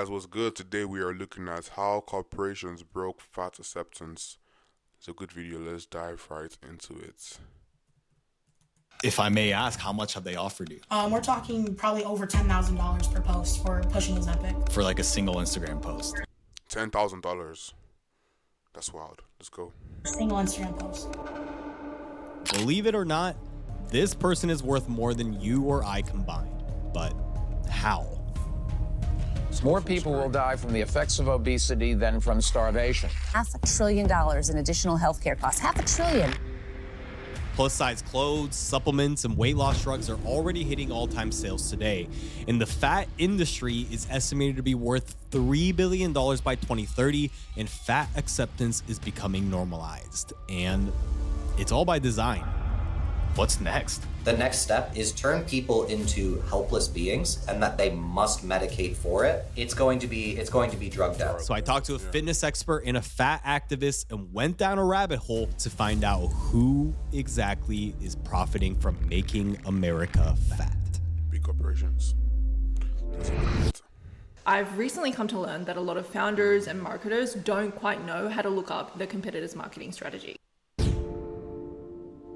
guys, what's good? Today we are looking at how corporations broke fat acceptance. It's a good video. Let's dive right into it. If I may ask, how much have they offered you? We're talking probably over $10,000 per post for pushing Ozempic. For like a single Instagram post? $10,000. That's wild. Let's go. Single Instagram post. Believe it or not, this person is worth more than you or I combined. But how? More people will die from the effects of obesity than from starvation. $500 billion in additional healthcare costs. $500 billion. Plus-size clothes, supplements, and weight loss drugs are already hitting all-time sales today. And the fat industry is estimated to be worth $3 billion by 2030, and fat acceptance is becoming normalized. And it's all by design. What's next? The next step is turn people into helpless beings and that they must medicate for it. It's going to be drug death. So I talked to a fitness expert and a fat activist and went down a rabbit hole to find out who exactly is profiting from making America fat. Big corporations. I've recently come to learn that a lot of founders and marketers don't quite know how to look up the competitor's marketing strategy.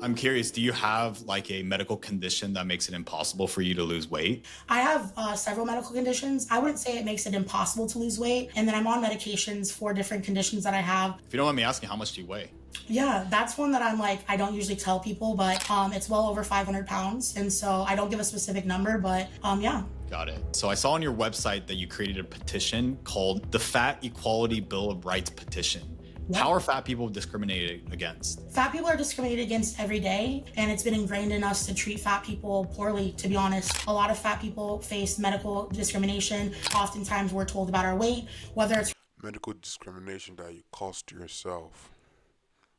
I'm curious, do you have like a medical condition that makes it impossible for you to lose weight? I have several medical conditions. I wouldn't say it makes it impossible to lose weight. And then I'm on medications for different conditions that I have. If you don't mind me asking, how much do you weigh? Yeah, that's one that I'm like, I don't usually tell people, but it's well over 500 pounds. And so I don't give a specific number, but yeah. Got it. So I saw on your website that you created a petition called the Fat Equality Bill of Rights Petition. Yep. How are fat people discriminated against? Fat people are discriminated against every day, and it's been ingrained in us to treat fat people poorly, to be honest. A lot of fat people face medical discrimination. Oftentimes we're told about our weight, whether it's Medical discrimination that you cost yourself.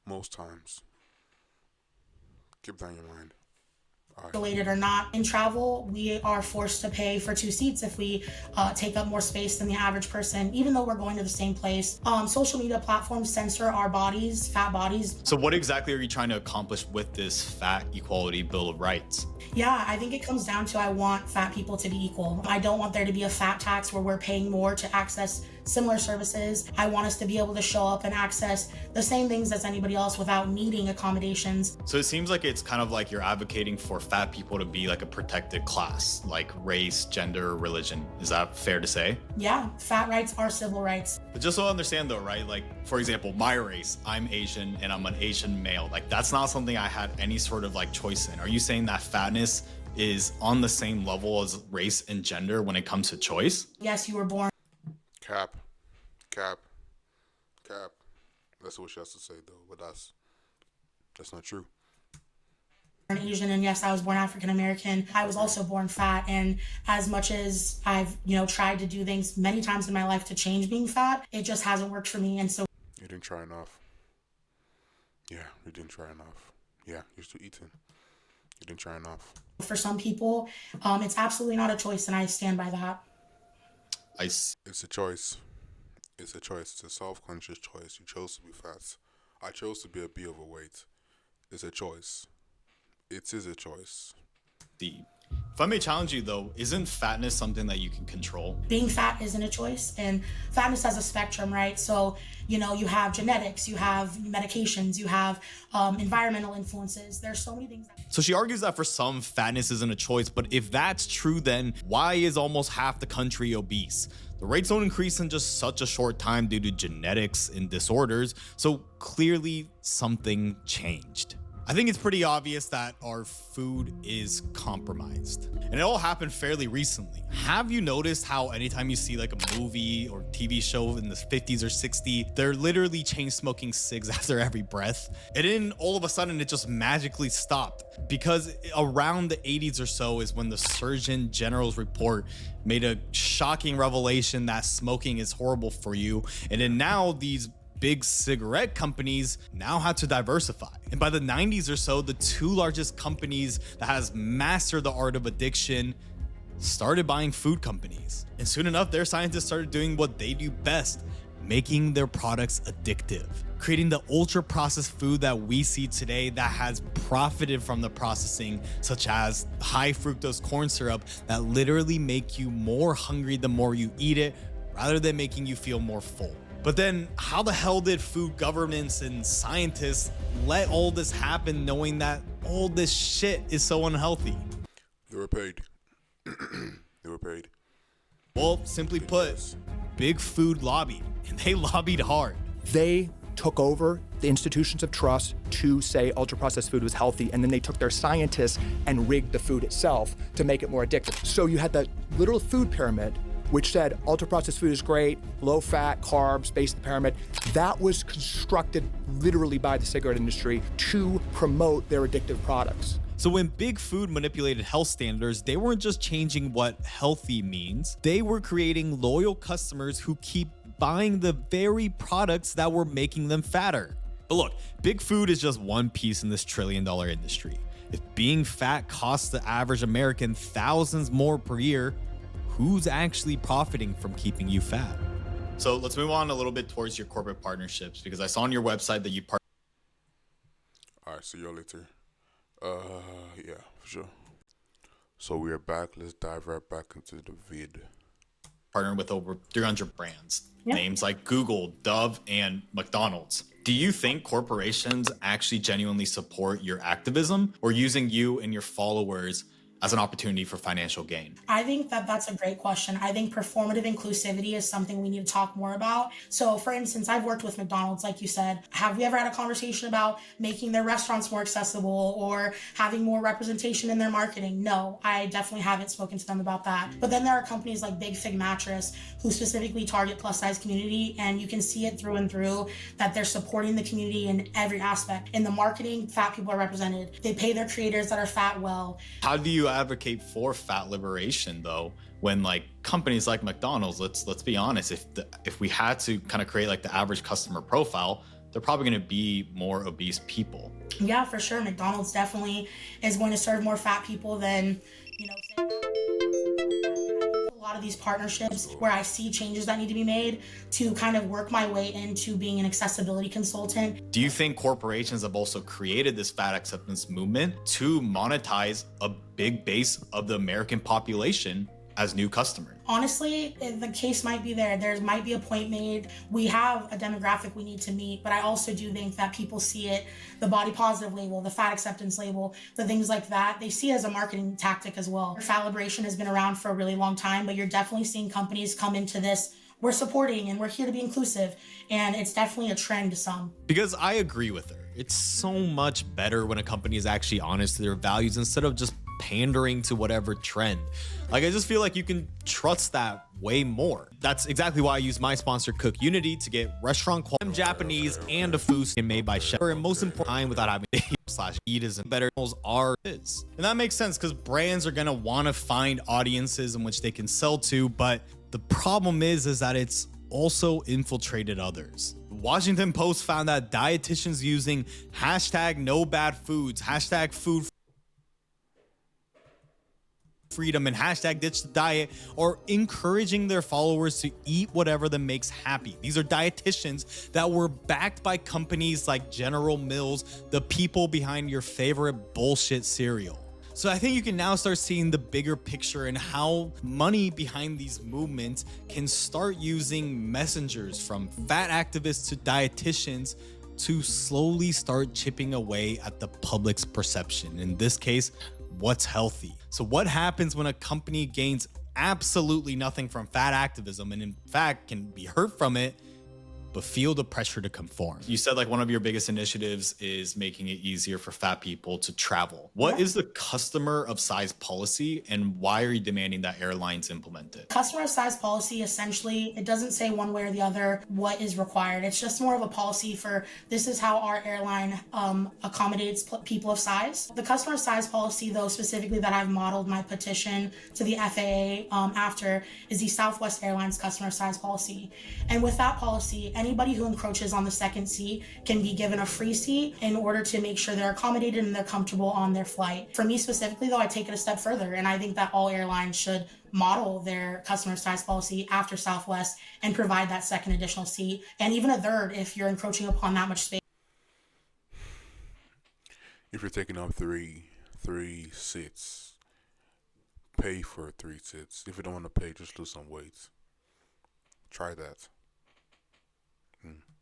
Most times. Keep that in your mind. related or not. In travel, we are forced to pay for 2 seats if we take up more space than the average person, even though we're going to the same place. Social media platforms censor our bodies, fat bodies. So what exactly are you trying to accomplish with this Fat Equality Bill of Rights? Yeah, I think it comes down to I want fat people to be equal. I don't want there to be a fat tax where we're paying more to access similar services. I want us to be able to show up and access the same things as anybody else without needing accommodations. So it seems like it's kind of like you're advocating for fat people to be like a protected class, like race, gender, religion. Is that fair to say? Yeah, fat rights are civil rights. But just so I understand though, right? Like, for example, my race, I'm Asian and I'm an Asian male. Like, that's not something I had any sort of like choice in. Are you saying that fatness is on the same level as race and gender when it comes to choice? Yes, you were born. Cap. That's what she has to say though, but that's not true. Asian, and yes, I was born African American. I was also born fat, and as much as I've tried to do things many times in my life to change being fat, it just hasn't worked for me. And so You didn't try enough. Yeah, you didn't try enough. Yeah, you're still eating. You didn't try enough. for some people, it's absolutely not a choice, and I stand by that. It's a choice. It's a choice. It's a self-conscious choice. You chose to be fat. I chose to be a bit overweight. It's a choice. It is a choice. If I may challenge you though, isn't fatness something that you can control? Being fat isn't a choice, and fatness has a spectrum, right? So, you have genetics, you have medications, you have environmental influences. There's so many things. So she argues that for some, fatness isn't a choice, but if that's true, then why is almost half the country obese? The rates don't increase in just such a short time due to genetics and disorders, so clearly something changed. I think it's pretty obvious that our food is compromised. And it all happened fairly recently. Have you noticed how anytime you see like a movie or TV show in the 50s or 60s, they're literally chain smoking cigs after every breath? And then all of a sudden it just magically stopped, because around the 80s or so is when the Surgeon General's report made a shocking revelation that smoking is horrible for you. And then now these big cigarette companies now had to diversify. And by the 90s or so, the 2 largest companies that has mastered the art of addiction started buying food companies. And soon enough, their scientists started doing what they do best, making their products addictive, creating the ultra processed food that we see today that has profited from the processing, such as high fructose corn syrup that literally make you more hungry the more you eat it, rather than making you feel more full. But then how the hell did food governments and scientists let all this happen knowing that all this shit is so unhealthy? They were paid. They were paid. Well, simply put, big food lobbied, and they lobbied hard. They took over the institutions of trust to say ultra-processed food was healthy, and then they took their scientists and rigged the food itself to make it more addictive. So you had the literal food pyramid, which said ultra-processed food is great, low fat, carbs, base of the pyramid. That was constructed literally by the cigarette industry to promote their addictive products. So when big food manipulated health standards, they weren't just changing what healthy means, they were creating loyal customers who keep buying the very products that were making them fatter. But look, big food is just one piece in this trillion-dollar industry. If being fat costs the average American thousands more per year, who's actually profiting from keeping you fat? So let's move on a little bit towards your corporate partnerships, because I saw on your website that you All right, see y'all later. Yeah, for sure. So we are back. Let's dive right back into the vid. partnered with over 300 brands, names like Google, Dove, and McDonald's. Do you think corporations actually genuinely support your activism, or using you and your followers as an opportunity for financial gain? I think that that's a great question. I think performative inclusivity is something we need to talk more about. So for instance, I've worked with McDonald's, like you said. Have we ever had a conversation about making their restaurants more accessible or having more representation in their marketing? No, I definitely haven't spoken to them about that. But then there are companies like Big Fig Mattress who specifically target plus size community, and you can see it through and through that they're supporting the community in every aspect. In the marketing, fat people are represented. They pay their creators that are fat well. How do you advocate for fat liberation though, when like companies like McDonald's, let's be honest, if we had to kind of create like the average customer profile, they're probably going to be more obese people? Yeah, for sure. McDonald's definitely is going to serve more fat people than, say, a lot of these partnerships where I see changes that need to be made to kind of work my way into being an accessibility consultant. Do you think corporations have also created this fat acceptance movement to monetize a big base of the American population as new customers? Honestly, the case might be there. There might be a point made. We have a demographic we need to meet, but I also do think that people see it, the body positive label, the fat acceptance label, the things like that, they see it as a marketing tactic as well. Fat liberation has been around for a really long time, but you're definitely seeing companies come into this. We're supporting and we're here to be inclusive. And it's definitely a trend to some. Because I agree with her. It's so much better when a company is actually honest to their values instead of just pandering to whatever trend. Like, I just feel like you can trust that way more. That's exactly why I use my sponsor Cook Unity to get restaurant quality Japanese and a food made by chef, and most important time without having to eat as better are is. And that makes sense because brands are gonna want to find audiences in which they can sell to, but the problem is that it's also infiltrated others. Washington Post found that dietitians using hashtag no bad foods, hashtag food freedom, and hashtag ditch the diet are encouraging their followers to eat whatever them makes happy. These are dietitians that were backed by companies like General Mills, the people behind your favorite bullshit cereal. So I think you can now start seeing the bigger picture and how money behind these movements can start using messengers from fat activists to dietitians to slowly start chipping away at the public's perception. In this case, what's healthy. So what happens when a company gains absolutely nothing from fat activism and in fact can be hurt from it, but feel the pressure to conform? You said like one of your biggest initiatives is making it easier for fat people to travel. What is the customer of size policy, and why are you demanding that airlines implement it? Customer of size policy, essentially, it doesn't say one way or the other what is required. It's just more of a policy for this is how our airline accommodates people of size. The customer of size policy, though, specifically that I've modeled my petition to the FAA after, is the Southwest Airlines customer of size policy. And with that policy, anybody who encroaches on the second seat can be given a free seat in order to make sure they're accommodated and they're comfortable on their flight. For me specifically, though, I take it a step further, and I think that all airlines should model their customer size policy after Southwest and provide that second additional seat, and even a third if you're encroaching upon that much space. If you're taking up three seats, pay for 3 seats. If you don't want to pay, just lose some weight. Try that.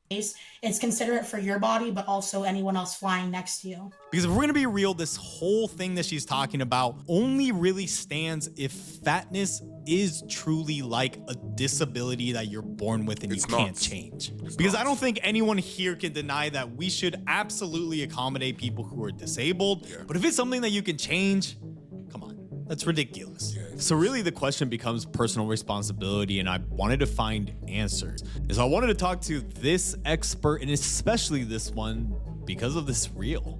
It's considerate for your body, but also anyone else flying next to you. Because if we're gonna be real, this whole thing that she's talking about only really stands if fatness is truly like a disability that you're born with and you can't change. Because I don't think anyone here can deny that we should absolutely accommodate people who are disabled. But if it's something that you can change, come on, that's ridiculous. So really the question becomes personal responsibility, and I wanted to find answers. And so I wanted to talk to this expert, and especially this one, because of this reel.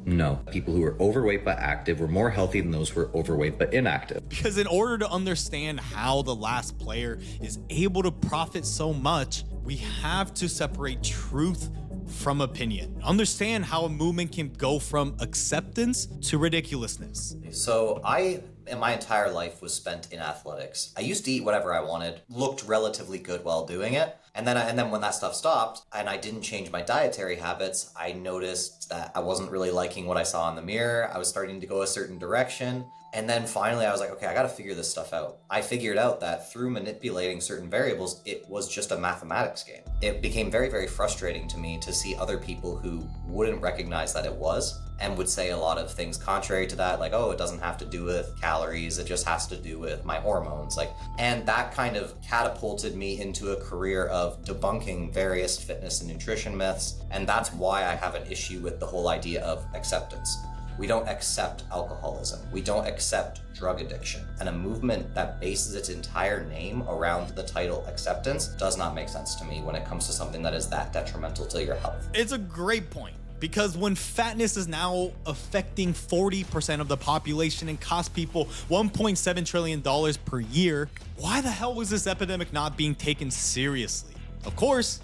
No, people who are overweight but active were more healthy than those who were overweight but inactive. Because in order to understand how the last player is able to profit so much, we have to separate truth from opinion. Understand how a movement can go from acceptance to ridiculousness. So my entire life was spent in athletics. I used to eat whatever I wanted, looked relatively good while doing it. And then when that stuff stopped and I didn't change my dietary habits, I noticed that I wasn't really liking what I saw in the mirror. I was starting to go a certain direction. And then finally I was like, okay, I got to figure this stuff out. I figured out that through manipulating certain variables, it was just a mathematics game. It became very, very frustrating to me to see other people who wouldn't recognize that it was and would say a lot of things contrary to that, like, oh, it doesn't have to do with calories, it just has to do with my hormones. And that kind of catapulted me into a career of debunking various fitness and nutrition myths. And that's why I have an issue with the whole idea of acceptance. We don't accept alcoholism. We don't accept drug addiction. And a movement that bases its entire name around the title acceptance does not make sense to me when it comes to something that is that detrimental to your health. It's a great point. Because when fatness is now affecting 40% of the population and costs people $1.7 trillion per year, why the hell was this epidemic not being taken seriously? Of course,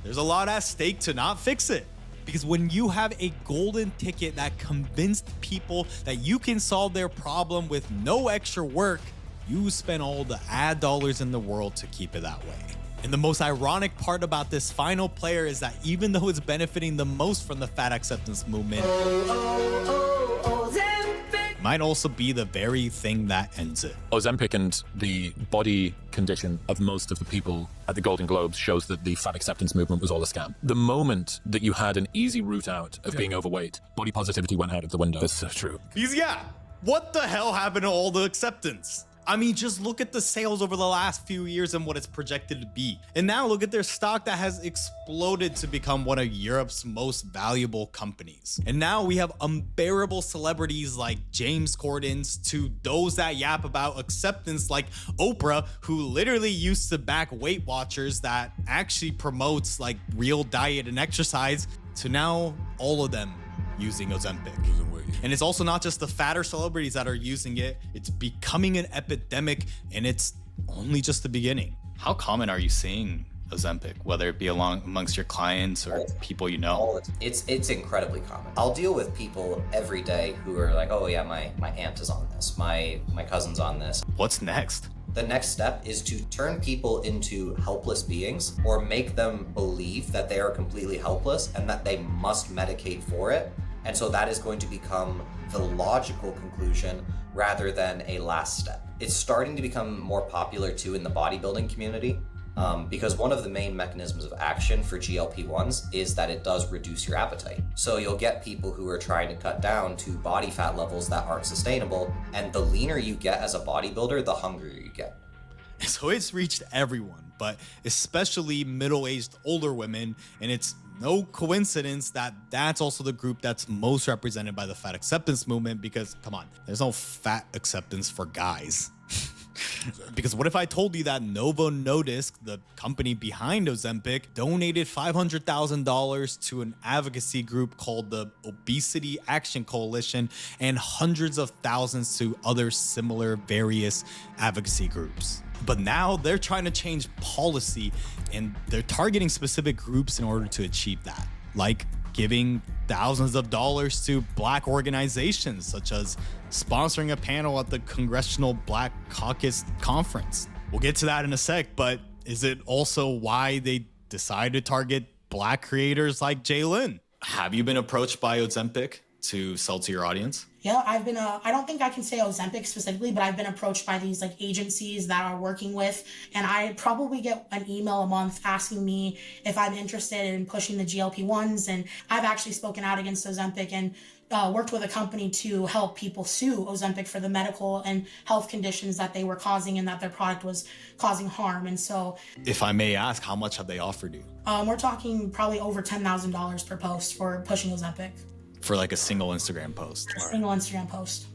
there's a lot at stake to not fix it. Because when you have a golden ticket that convinced people that you can solve their problem with no extra work, you spend all the ad dollars in the world to keep it that way. And the most ironic part about this final player is that even though it's benefiting the most from the fat acceptance movement, it might also be the very thing that ends it. Ozempic and the body condition of most of the people at the Golden Globes shows that the fat acceptance movement was all a scam. The moment that you had an easy route out of being overweight, body positivity went out of the window. That's so true. Because yeah, what the hell happened to all the acceptance? I mean, just look at the sales over the last few years and what it's projected to be. And now look at their stock that has exploded to become one of Europe's most valuable companies. And now we have unbearable celebrities like James Corden's to those that yap about acceptance like Oprah, who literally used to back Weight Watchers that actually promotes like real diet and exercise, to now all of them using Ozempic. And it's also not just the fatter celebrities that are using it, it's becoming an epidemic, and it's only just the beginning. How common are you seeing Ozempic, whether it be amongst your clients or people you know? It's incredibly common. I'll deal with people every day who are like, oh yeah, my aunt is on this, my cousin's on this. What's next? The next step is to turn people into helpless beings or make them believe that they are completely helpless and that they must medicate for it. And so that is going to become the logical conclusion rather than a last step. It's starting to become more popular too in the bodybuilding community because one of the main mechanisms of action for GLP-1s is that it does reduce your appetite. So you'll get people who are trying to cut down to body fat levels that aren't sustainable, and the leaner you get as a bodybuilder, the hungrier you get. So it's reached everyone, but especially middle-aged older women, and it's no coincidence that that's also the group that's most represented by the fat acceptance movement, because come on, there's no fat acceptance for guys. Because what if I told you that Novo Nordisk, the company behind Ozempic, donated $500,000 to an advocacy group called the Obesity Action Coalition and hundreds of thousands to other similar various advocacy groups? But now they're trying to change policy and they're targeting specific groups in order to achieve that, like giving thousands of dollars to Black organizations, such as sponsoring a panel at the Congressional Black Caucus Conference. We'll get to that in a sec, but is it also why they decided to target Black creators like Jaylin? Have you been approached by Ozempic? to sell to your audience? Yeah, I've been, I don't think I can say Ozempic specifically, but I've been approached by these like agencies that are working with, and I probably get an email a month asking me if I'm interested in pushing the GLP-1s. And I've actually spoken out against Ozempic and worked with a company to help people sue Ozempic for the medical and health conditions that they were causing and that their product was causing harm. And so, If I may ask, how much have they offered you we're talking probably over $10,000 per post for pushing Ozempic. for like a single Instagram post? A single Instagram post.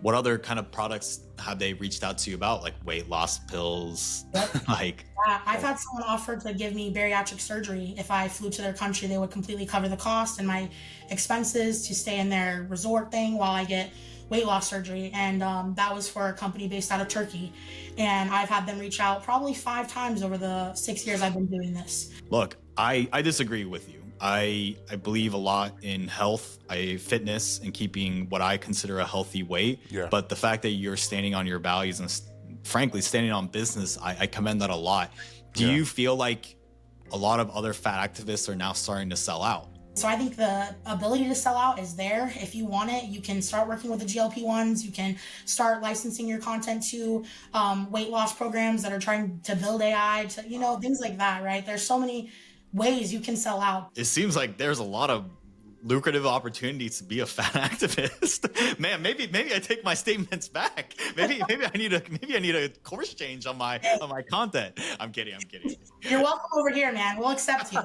What other kind of products have they reached out to you about, like weight loss pills? Like, I've had someone offer to give me bariatric surgery. If I flew to their country, they would completely cover the cost and my expenses to stay in their resort thing while I get weight loss surgery. And that was for a company based out of Turkey. And I've had them reach out probably 5 times over the 6 years I've been doing this. look, I disagree with you. I believe a lot in health, fitness, and keeping what I consider a healthy weight. Yeah. But the fact that you're standing on your values and frankly standing on business, I commend that a lot. Do you feel like a lot of other fat activists are now starting to sell out? So I think the ability to sell out is there. If you want it, you can start working with the GLP-1s. You can start licensing your content to weight loss programs that are trying to build AI, to, you know, things like that, right? There's so many ways you can sell out. It seems like there's a lot of lucrative opportunities to be a fat activist. Man, maybe I take my statements back. Maybe I need a course change on my content. I'm kidding. You're welcome over here, man. We'll accept you.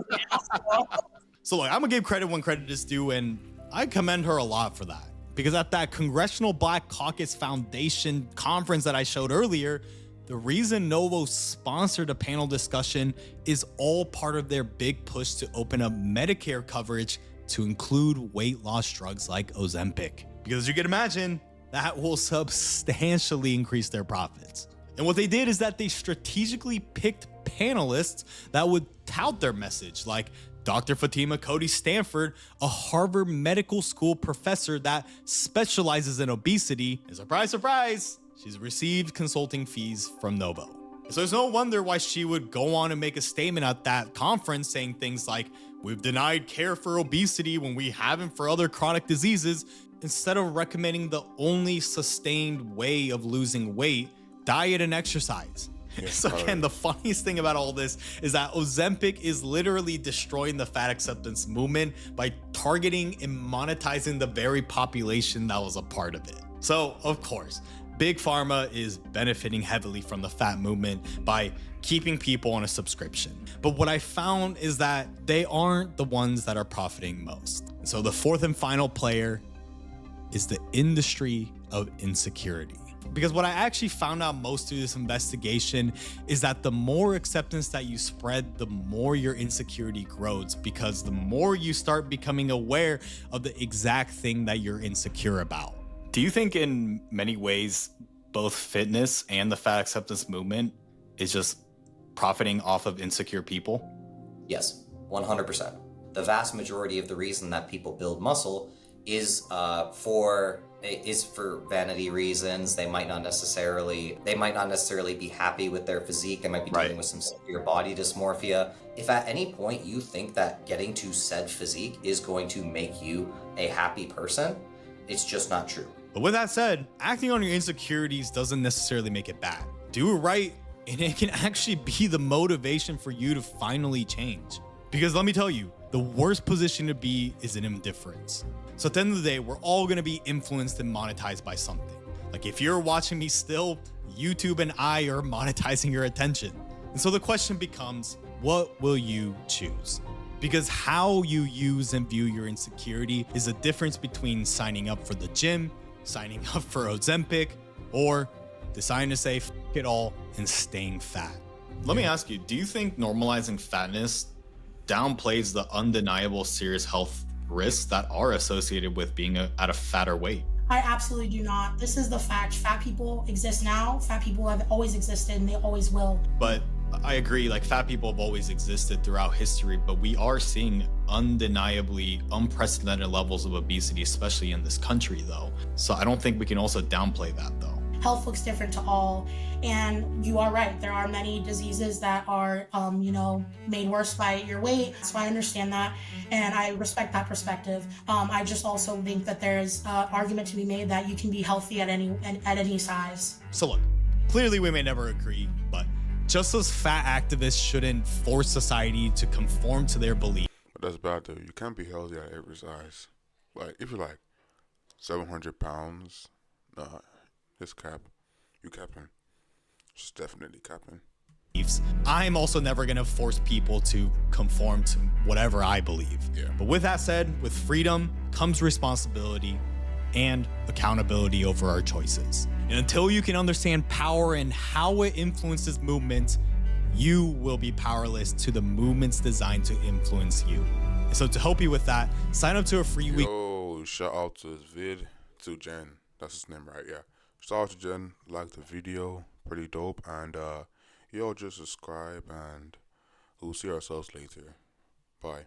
So look, I'm gonna give credit when credit is due, and I commend her a lot for that. Because at that Congressional Black Caucus Foundation conference that I showed earlier, the reason Novo sponsored a panel discussion is all part of their big push to open up Medicare coverage to include weight loss drugs like Ozempic. Because as you can imagine, that will substantially increase their profits. And what they did is that they strategically picked panelists that would tout their message, like Dr. Fatima Cody Stanford, a Harvard Medical School professor that specializes in obesity. And surprise, surprise, she's received consulting fees from Novo. So there's no wonder why she would go on and make a statement at that conference saying things like, "We've denied care for obesity when we haven't for other chronic diseases," instead of recommending the only sustained way of losing weight, diet and exercise. So again, the funniest thing about all this is that Ozempic is literally destroying the fat acceptance movement by targeting and monetizing the very population that was a part of it. So of course, Big Pharma is benefiting heavily from the fat movement by keeping people on a subscription. But what I found is that they aren't the ones that are profiting most. So the fourth and final player is the industry of insecurity. Because what I actually found out most through this investigation is that the more acceptance that you spread, the more your insecurity grows, because the more you start becoming aware of the exact thing that you're insecure about. Do you think in many ways, both fitness and the fat acceptance movement is just profiting off of insecure people? Yes, 100%. The vast majority of the reason that people build muscle is for vanity reasons. They might not necessarily be happy with their physique. They might be dealing with some severe body dysmorphia. If at any point you think that getting to said physique is going to make you a happy person, it's just not true. But with that said, acting on your insecurities doesn't necessarily make it bad. Do it right, and it can actually be the motivation for you to finally change. Because let me tell you, the worst position to be is in indifference. So at the end of the day, we're all gonna be influenced and monetized by something. Like if you're watching me still, YouTube and I are monetizing your attention. And so the question becomes, what will you choose? Because how you use and view your insecurity is the difference between signing up for the gym, signing up for Ozempic, or deciding to say, "F it all," and staying fat. Let me ask you, do you think normalizing fatness downplays the undeniable serious health risks that are associated with being at a fatter weight? I absolutely do not. This is the fact. Fat people exist now. Fat people have always existed and they always will. But I agree, like fat people have always existed throughout history, but we are seeing undeniably unprecedented levels of obesity, especially in this country though. So I don't think we can also downplay that though. Health looks different to all. And you are right, there are many diseases that are, made worse by your weight. So I understand that, and I respect that perspective. I just also think that there's an argument to be made that you can be healthy at any size. So look, clearly we may never agree, but just as fat activists shouldn't force society to conform to their beliefs. But that's bad though. You can't be healthy at every size. Like if you're like 700 pounds, nah, it's cap. You capping. It's definitely capping. I'm also never going to force people to conform to whatever I believe. Yeah. But with that said, with freedom comes responsibility and accountability over our choices. And until you can understand power and how it influences movements, you will be powerless to the movements designed to influence you. And so to help you with that, sign up to a free week. Yo, shout out to this vid, to Jen. That's his name, right? Yeah. Shout out to Jen. Like the video. Pretty dope. And yo, just subscribe and we'll see ourselves later. Bye.